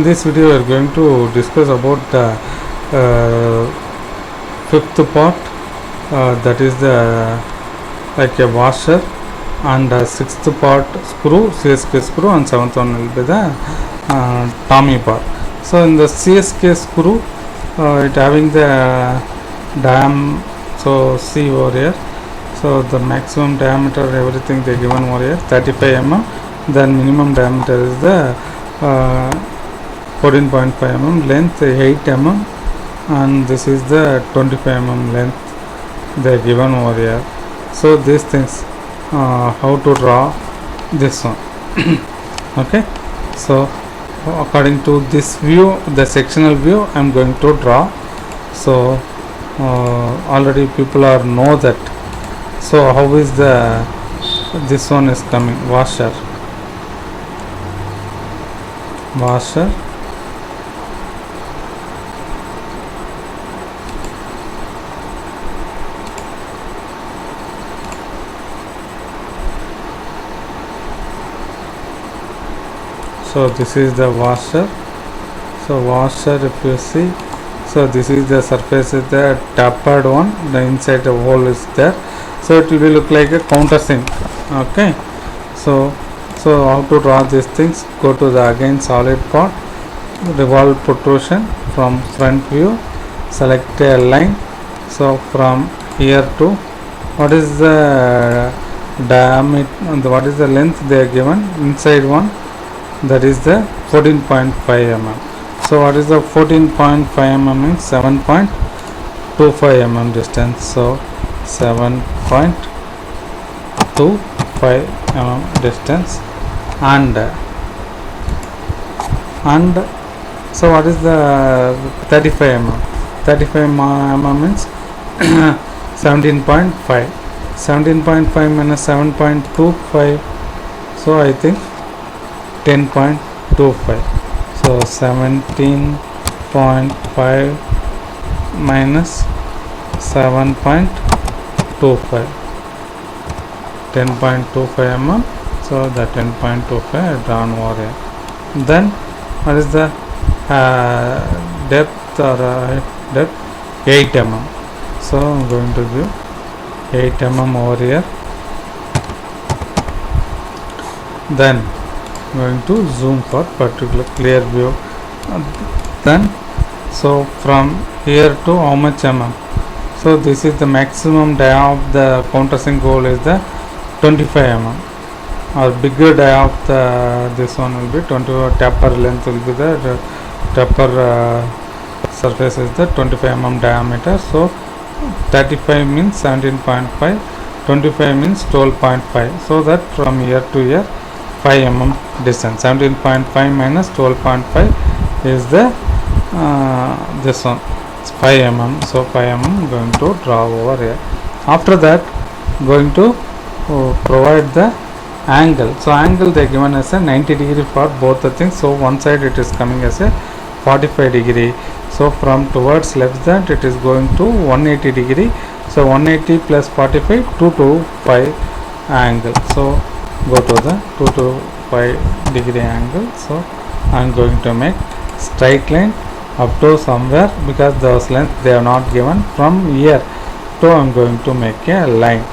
In this video, we are going to discuss about the fifth part, that is the like a washer, and sixth part screw, CSK screw, and seventh one will be the Tommy bar. So in the CSK screw, it having the so see over here. So the maximum diameter, everything they given over here 35 mm. Then minimum diameter is the 14.5 mm, length 8 mm, and this is the 25 mm length they are given over here. So these things, how to draw this one. Okay, so according to this view, the sectional view, I am going to draw. So already people are know that. So how is the this one is coming? Washer. So this is the washer. So washer, if you see, so this is the surface, is the tapered one, the inside the hole is there, so it will look like a countersink. Okay, so how to draw these things? Go to the again solid part, revolve protrusion from front view, select a line. So from here to what is the diameter, what is the length they are given inside one, that is the 14.5 mm. So what is the 14.5 mm means 7.25 mm distance. So 7.25 mm distance, and so what is the 35 mm? 35 mm means 17.5. 17.5 minus 7.25, so I think 10.25. So 17.5 minus 7.25, 10.25 mm. So the 10.25 drawn over here. Then what is the depth or depth? 8 mm. So I'm going to give 8 mm over here. Then going to zoom for particular clear view. Then so from here to how much mm? So this is the maximum dia of the countersink hole is the 25 mm, or bigger dia of the this one will be 25. Taper length will be the taper surface is the 25 mm diameter. So 35 means 17.5, 25 means 12.5. so that from here to here 5 mm distance. 17.5 minus 12.5 is the this one, it's 5 mm. So 5 mm going to draw over here. After that, going to provide the angle. So angle they given as a 90 degree for both the things. So one side it is coming as a 45 degree. So from towards left side it is going to 180 degree. So 180 plus 45, 225 angle. So go to the 225 degree angle. So I am going to make straight line up to somewhere, because those length they are not given. From here to I am going to make a line.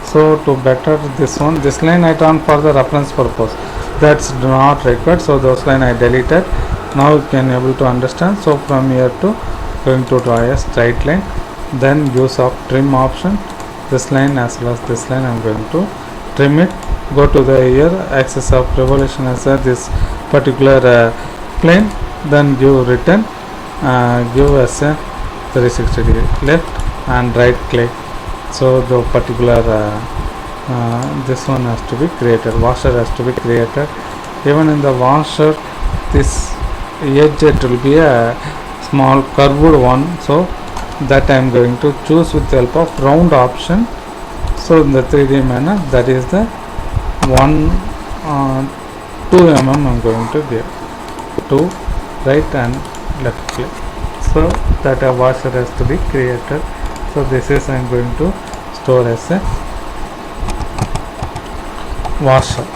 So to better this one, this line I turn for the reference purpose, that's not required. So those line I deleted. Now you can able to understand. So from here to going to draw a straight line. Then use of trim option, this line as well as this line I am going to trim it. Go to the here axis of revolution as this particular plane. Then give return, give as a 360 degree left and right click. So the particular this one has to be created, washer has to be created. Even in the washer, this edge it will be a small curved one, so that I am going to choose with the help of round option. So in the 3D manner, that is the 2 mm I am going to give, 2 right and left click. So that a washer has to be created. So this is I am going to store as a washer.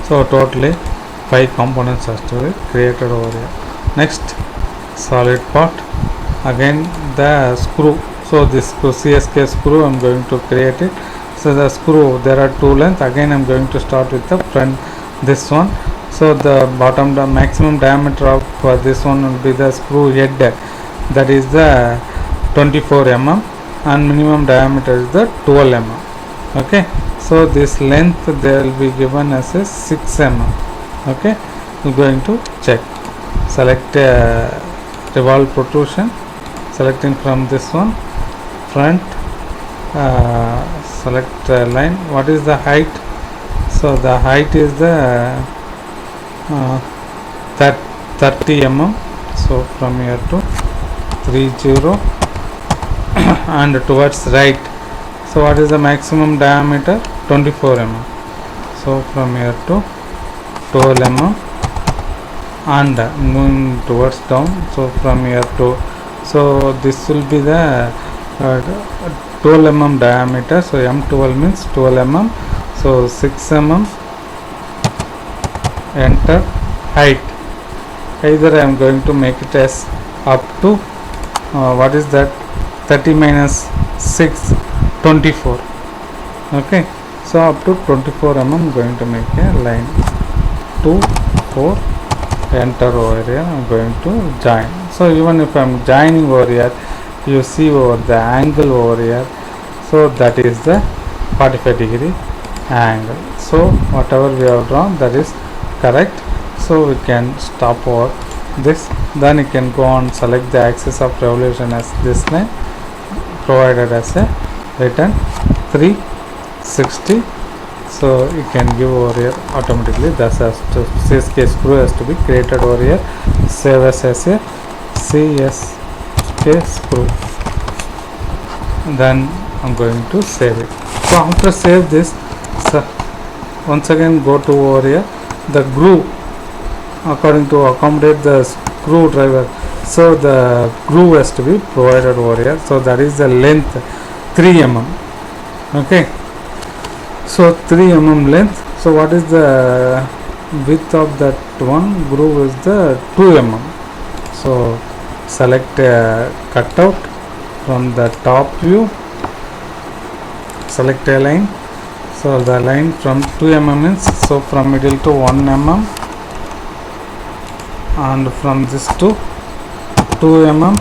So totally 5 components has to be created over here. Next, solid part, again the screw. So this CSK screw I'm going to create it. So the screw, there are two lengths. Again I'm going to start with the front, this one. So the bottom, the maximum diameter of this one will be the screw head, that is the 24 mm, and minimum diameter is the 12 mm. Okay, so this length they will be given as a 6 mm. Okay, we're going to check. Select revolve protrusion, selecting from this one, front, select line. What is the height? So the height is the 30 mm. So from here to 30 and towards right. So what is the maximum diameter? 24 mm. So from here to 12 mm and moving towards down. So from here to, so this will be the 12 mm diameter. So M12 means 12 mm. So 6 mm. Enter height. Either I am going to make it as up to what is that, 30 minus 6, 24. Okay, so up to 24 mm going to make a line. 2, 4, enter over here. I'm going to join. So even if I'm joining over here, you see over the angle over here, so that is the 45 degree angle. So whatever we have drawn, that is correct. So we can stop over this. Then you can go on, select the axis of revolution as this line, provided as a written 360. So you can give over here automatically. Thus has to CSK screw has to be created over here. Save as a CSK screw. Then I'm going to save it. So after save this, so once again go to over here, the groove according to accommodate the screwdriver. So the groove has to be provided over here. So that is the length 3 mm. Okay, so 3 mm length. So what is the width of that one groove is the 2 mm. So select cutout from the top view, select a line. So the line from 2 mm means, so from middle to 1 mm, and from this to 2 mm,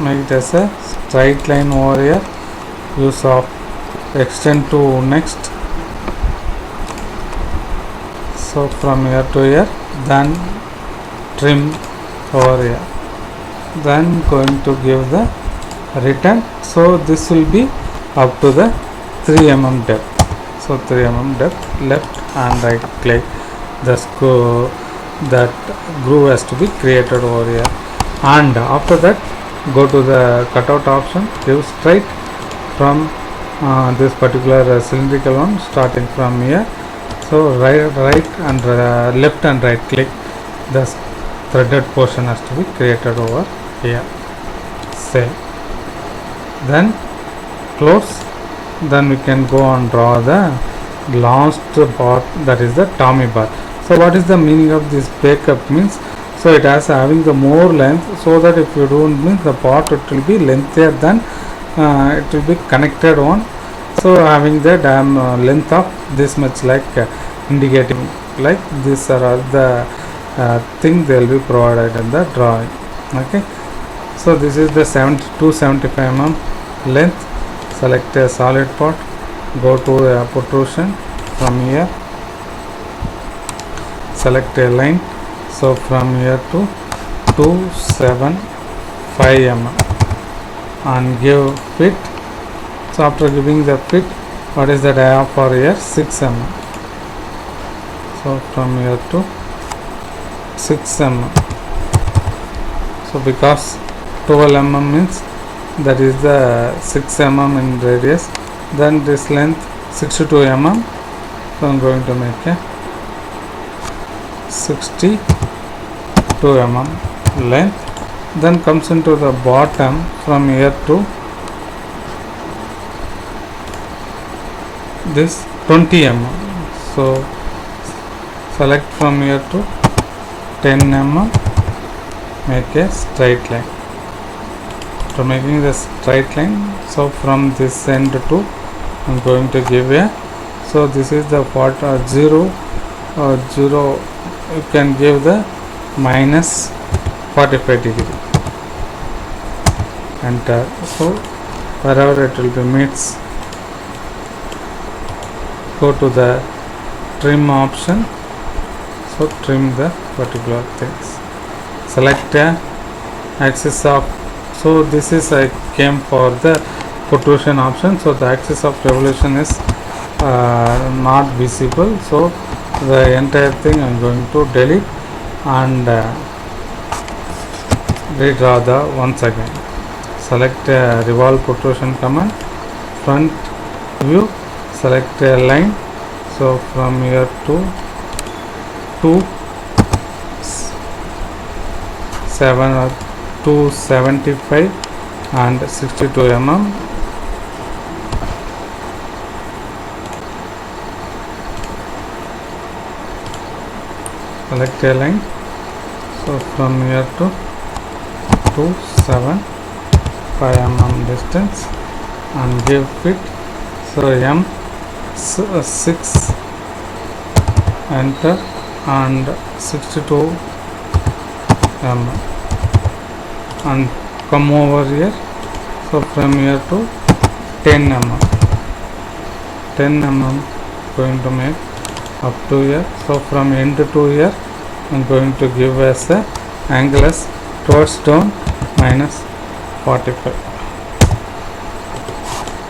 make it as a straight line over here. Use of extend to next. So from here to here, then trim over here, then going to give the return. So this will be up to the 3 mm depth. So 3 mm depth, left and right click the screw, that groove has to be created over here. And after that, go to the cutout option, give straight from this particular cylindrical one, starting from here. So right and left and right click, the threaded portion has to be created over here. Save, then close. Then we can go and draw the last part, that is the Tommy bar. So what is the meaning of this breakup means? So it has having the more length, so that if you don't means the part, it will be lengthier than it will be connected one. So having the length of this much, like indicating like this are the thing they will be provided in the drawing. Okay, so this is the 275 mm length. Select a solid part, go to a protrusion from here, select a line. So from here to 275 mm and give fit. So after giving the fit, what is the dia for here? 6 mm. So from here to 6 mm. So because 12 mm means that is the 6 mm in radius, then this length 62 mm. So I am going to make a 62 mm length. Then comes into the bottom from here to this 20 mm. So select from here to 10 mm, make a straight line. To making the straight line, so from this end to I'm going to give a, so this is the 0, 0, you can give the minus 45 degree, enter. So wherever it will be meets, go to the trim option, so trim the particular things, select a axis of, so this is I came for the protrusion option, so the axis of revolution is not visible, so the entire thing I am going to delete and redraw the once again. Select revolve protrusion command, front view, select a line, so from here to 275 and 62 mm. Select a line, so from here to 275 mm distance and give fit, so M6, enter, and 62 mm, and come over here, so from here to 10 mm, 10 mm going to make up to here, so from end to here I am going to give as a angle as towards down minus 45.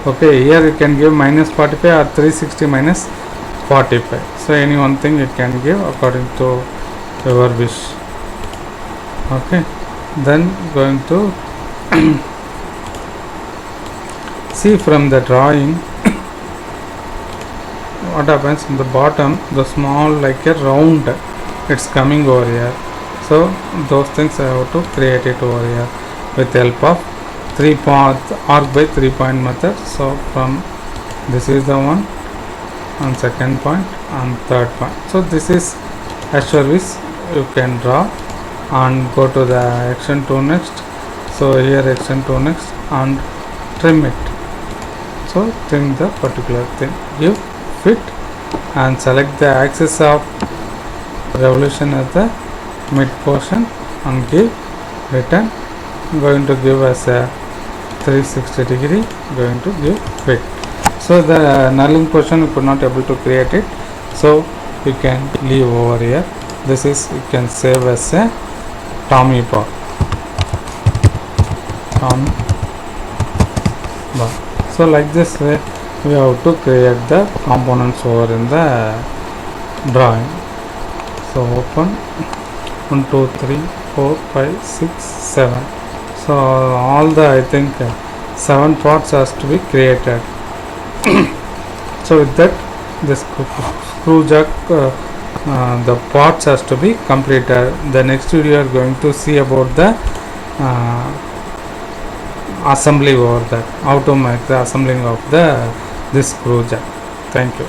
Okay, here you can give minus 45 or 360 minus 45, so any one thing you can give according to your wish. Okay, then going to see from the drawing what happens in the bottom, the small like a round it's coming over here, so those things I have to create it over here with help of 3 point arc by 3 point method. So from this is the one and second point and third point, so this is as service you can draw and go to the action to next, so here action to next and trim it, so trim the particular thing, give fit and select the axis of revolution as the mid portion and give return, going to give as a 360 degree, going to give fit. So the knurling portion you could not able to create it, so you can leave over here. This is you can save as a Tommy bar. So like this way we have to create the components over in the drawing. So open 1 2 3 4 5 6 7, so all the I think 7 parts has to be created. So with that this screw jack the parts has to be completed. The next video are going to see about the assembly over that, how to make the assembling of the this screw jack. Thank you.